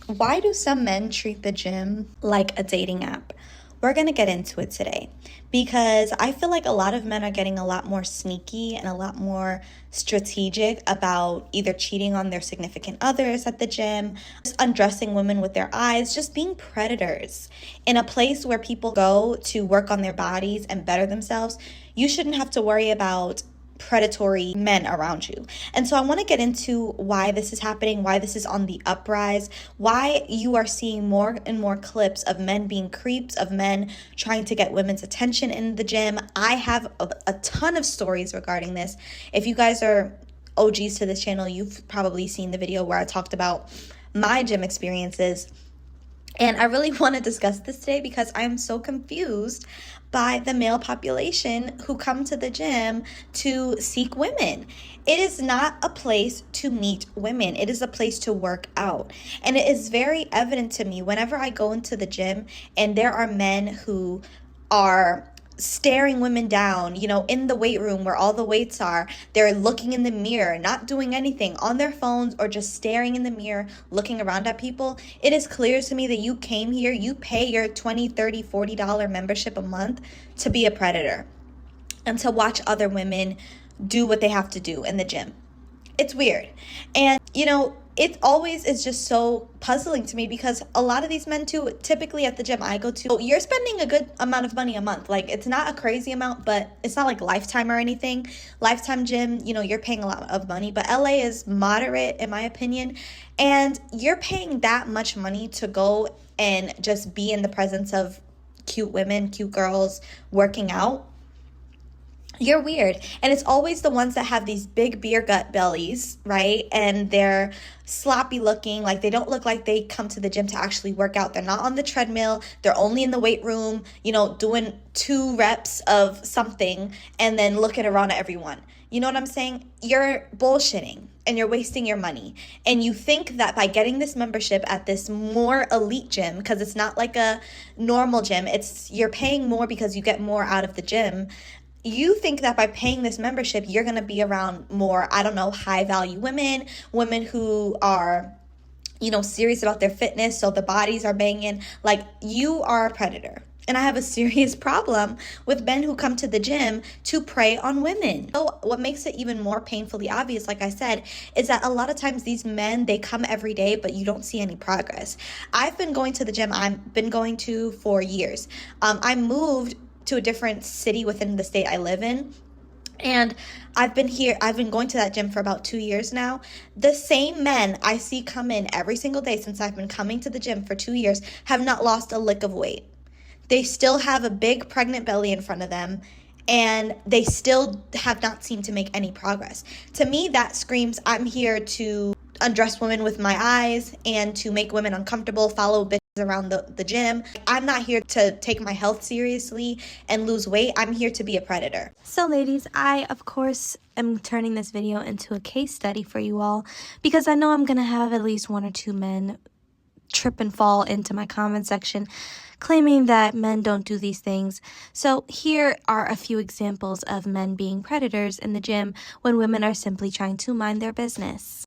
Why do some men treat the gym like a dating app? We're going to get into it today because I feel like a lot of men are getting a lot more sneaky and a lot more strategic about either cheating on their significant others at the gym, just undressing women with their eyes, just being predators. In a place where people go to work on their bodies and better themselves, you shouldn't have to worry about predatory men around you. And so I want to get into why this is happening, why this is on the uprise, why you are seeing more and more clips of men being creeps, of men trying to get women's attention in the gym. I have a ton of stories regarding this. If you guys are OGs to this channel, you've probably seen the video where I talked about my gym experiences. And I really want to discuss this today because I'm so confused by the male population who come to the gym to seek women. It is not a place to meet women. It is a place to work out. And it is very evident to me whenever I go into the gym and there are men who are staring women down, in the weight room where all the weights are. They're looking in the mirror, not doing anything on their phones or just staring in the mirror, looking around at people. It is clear to me that you came here, you pay your $20, $30, $40 membership a month to be a predator and to watch other women do what they have to do in the gym. It's weird. And, it always is just so puzzling to me because a lot of these men too, typically at the gym I go to, you're spending a good amount of money a month. Like, it's not a crazy amount, but it's not like Lifetime or anything. Lifetime gym, you're paying a lot of money, but LA is moderate in my opinion. And you're paying that much money to go and just be in the presence of cute women, cute girls working out. You're weird. And it's always the ones that have these big beer gut bellies, right? And they're sloppy looking, like they don't look like they come to the gym to actually work out. They're not on the treadmill. They're only in the weight room, doing 2 reps of something and then looking around at everyone. You know what I'm saying? You're bullshitting and you're wasting your money. And you think that by getting this membership at this more elite gym, because it's not like a normal gym, you're paying more because you get more out of the gym. You think that by paying this membership, you're going to be around more, high value women who are, serious about their fitness. So the bodies are banging. Like, you are a predator. And I have a serious problem with men who come to the gym to prey on women. So what makes it even more painfully obvious, like I said, is that a lot of times these men, they come every day, but you don't see any progress. I've been going to the gym. I've been going to for years. I moved to a different city within the state I live in. And I've been going to that gym for about 2 years now. The same men I see come in every single day since I've been coming to the gym for 2 years have not lost a lick of weight. They still have a big pregnant belly in front of them, and they still have not seemed to make any progress. To me, that screams, I'm here to undress women with my eyes and to make women uncomfortable, follow bitches around the gym. I'm not here to take my health seriously and lose weight. I'm here to be a predator. So ladies, I of course am turning this video into a case study for you all because I know I'm gonna have at least 1 or 2 men trip and fall into my comment section claiming that men don't do these things. So here are a few examples of men being predators in the gym when women are simply trying to mind their business.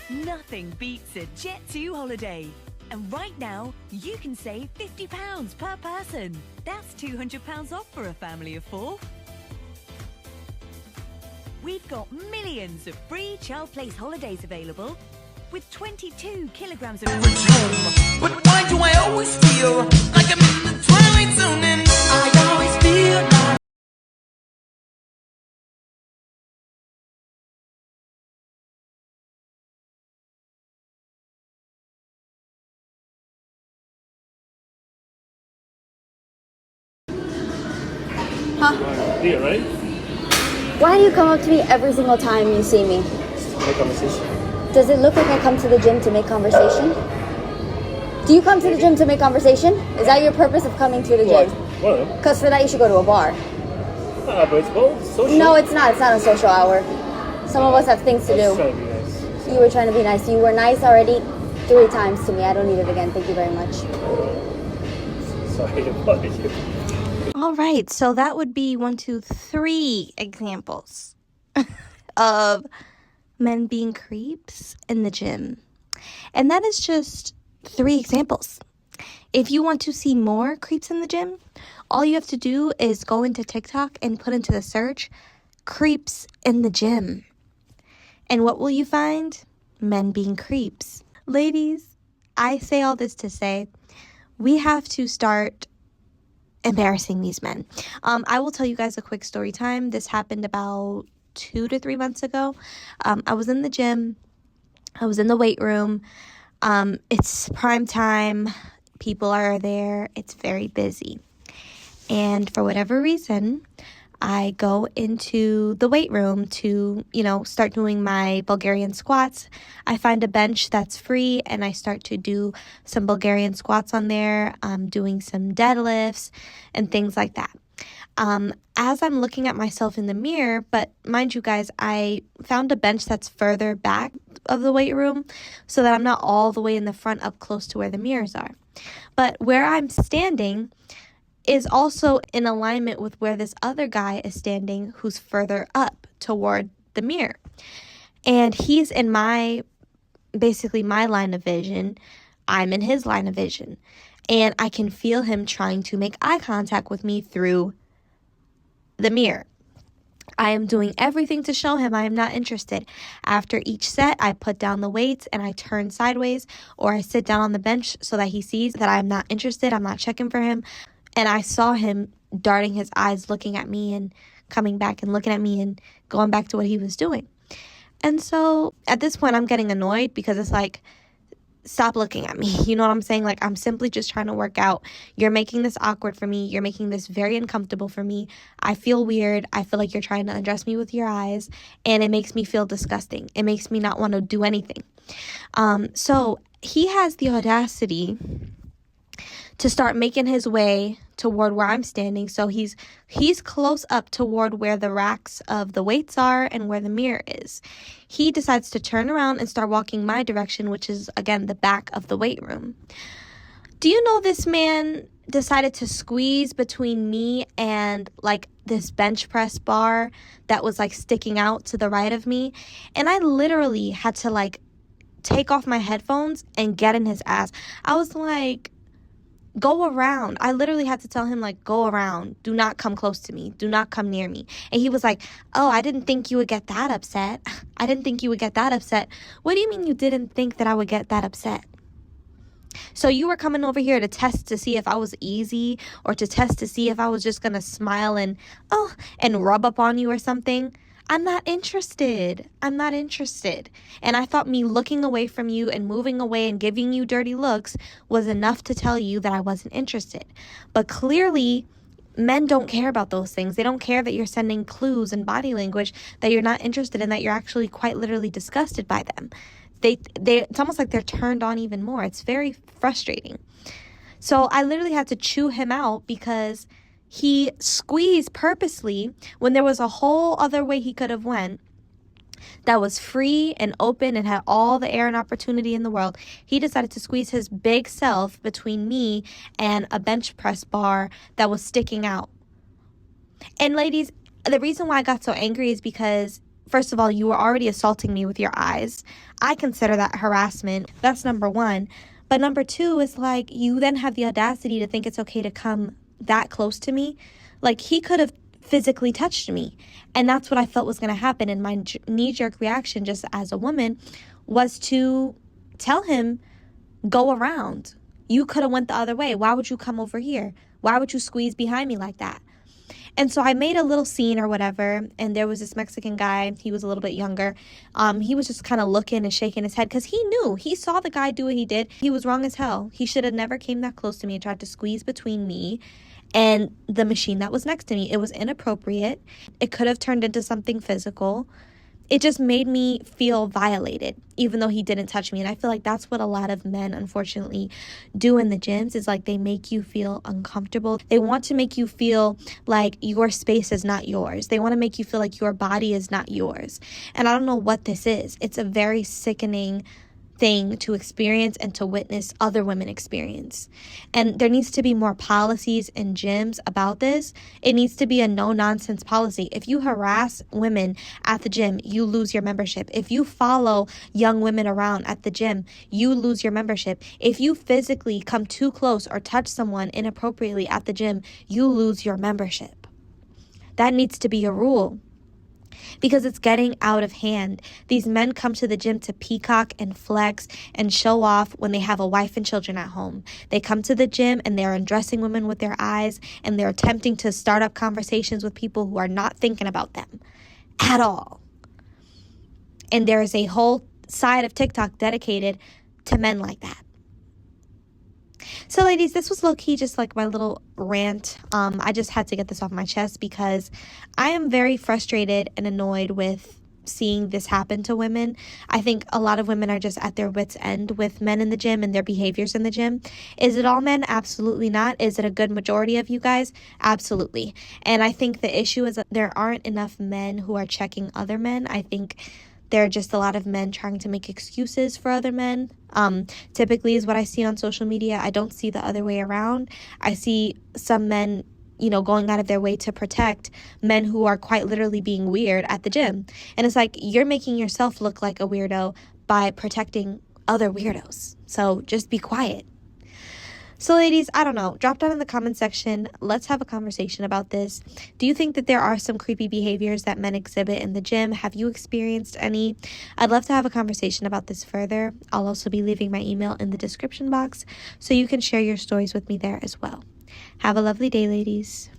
Nothing beats a Jet2 holiday. And right now, you can save £50 per person. That's £200 off for a family of 4. We've got millions of free child place holidays available with 22 kilograms of... But why do I always feel like I'm in the twilight zone and I always feel like... Leah, right? Why do you come up to me every single time you see me? Make conversation. Does it look like I come to the gym to make conversation? Do you come to the gym to make conversation? Is that your purpose of coming to the gym? What? Because for that you should go to a bar. But it's both social. No, it's not. It's not a social hour. Some of us have things to do. Trying to be nice. You were trying to be nice. You were nice already 3 times to me. I don't need it again. Thank you very much. Sorry to bother you. All right, so that would be 1, 2, 3 examples of men being creeps in the gym. And that is just 3 examples. If you want to see more creeps in the gym, all you have to do is go into TikTok and put into the search, creeps in the gym. And what will you find? Men being creeps. Ladies, I say all this to say, we have to start embarrassing these men. I will tell you guys a quick story time. This happened about 2 to 3 months ago. I was in the gym. I was in the weight room. It's prime time. People are there. It's very busy. And for whatever reason, I go into the weight room to, start doing my Bulgarian squats. I find a bench that's free and I start to do some Bulgarian squats on there, doing some deadlifts and things like that. As I'm looking at myself in the mirror, but mind you guys, I found a bench that's further back of the weight room so that I'm not all the way in the front up close to where the mirrors are. But where I'm standing is also in alignment with where this other guy is standing who's further up toward the mirror. And he's in basically my line of vision. I'm in his line of vision. And I can feel him trying to make eye contact with me through the mirror. I am doing everything to show him I am not interested. After each set, I put down the weights and I turn sideways or I sit down on the bench so that he sees that I am not interested. I'm not checking for him. And I saw him darting his eyes, looking at me and coming back and looking at me and going back to what he was doing. And so at this point, I'm getting annoyed because it's like, stop looking at me. You know what I'm saying? Like, I'm simply just trying to work out. You're making this awkward for me. You're making this very uncomfortable for me. I feel weird. I feel like you're trying to undress me with your eyes. And it makes me feel disgusting. It makes me not want to do anything. So he has the audacity to start making his way toward where I'm standing. So he's close up toward where the racks of the weights are and where the mirror is. He decides to turn around and start walking my direction, which is, again, the back of the weight room. Do you know this man decided to squeeze between me and like this bench press bar that was like sticking out to the right of me? And I literally had to like take off my headphones and get in his ass. I was like, go around. I literally had to tell him, like, go around. Do not come close to me. Do not come near me. And he was like, oh, I didn't think you would get that upset. I didn't think you would get that upset. What do you mean you didn't think that I would get that upset? So you were coming over here to test to see if I was easy or to test to see if I was just going to smile and rub up on you or something? I'm not interested. I'm not interested. And I thought me looking away from you and moving away and giving you dirty looks was enough to tell you that I wasn't interested. But clearly, men don't care about those things. They don't care that you're sending clues and body language that you're not interested in, that you're actually quite literally disgusted by them. It's almost like they're turned on even more. It's very frustrating. So I literally had to chew him out because he squeezed purposely when there was a whole other way he could have went that was free and open and had all the air and opportunity in the world. He decided to squeeze his big self between me and a bench press bar that was sticking out. And ladies, the reason why I got so angry is because, first of all, you were already assaulting me with your eyes. I consider that harassment. That's number one. But number two is like, you then have the audacity to think it's okay to come that close to me. Like, he could have physically touched me, and that's what I felt was going to happen. And my knee-jerk reaction, just as a woman, was to tell him, go around. You could have went the other way. Why would you come over here? Why would you squeeze behind me like that? And so I made a little scene or whatever, and there was this Mexican guy. He was a little bit younger. He was just kind of looking and shaking his head because he knew. He saw the guy do what he did. He was wrong as hell. He should have never came that close to me and tried to squeeze between me and the machine that was next to me. It was inappropriate. It could have turned into something physical. It just made me feel violated, even though he didn't touch me. And I feel like that's what a lot of men, unfortunately, do in the gyms, is like they make you feel uncomfortable. They want to make you feel like your space is not yours. They want to make you feel like your body is not yours. And I don't know what this is. It's a very sickening thing to experience and to witness other women experience. And there needs to be more policies in gyms about this. It needs to be a no-nonsense policy. If you harass women at the gym, you lose your membership. If you follow young women around at the gym, you lose your membership. If you physically come too close or touch someone inappropriately at the gym, you lose your membership. That needs to be a rule, because it's getting out of hand. These men come to the gym to peacock and flex and show off when they have a wife and children at home. They come to the gym and they're undressing women with their eyes, and they're attempting to start up conversations with people who are not thinking about them at all. And there is a whole side of TikTok dedicated to men like that. So ladies, this was low-key just like my little rant. I just had to get this off my chest because I am very frustrated and annoyed with seeing this happen to women. I think a lot of women are just at their wits' end with men in the gym and their behaviors in the gym. Is it all men? Absolutely not. Is it a good majority of you guys? Absolutely. And I think the issue is that there aren't enough men who are checking other men. I think there are just a lot of men trying to make excuses for other men. Typically is what I see on social media. I don't see the other way around. I see some men, going out of their way to protect men who are quite literally being weird at the gym. And it's like, you're making yourself look like a weirdo by protecting other weirdos. So just be quiet. So ladies, I don't know, drop down in the comment section. Let's have a conversation about this. Do you think that there are some creepy behaviors that men exhibit in the gym? Have you experienced any? I'd love to have a conversation about this further. I'll also be leaving my email in the description box so you can share your stories with me there as well. Have a lovely day, ladies.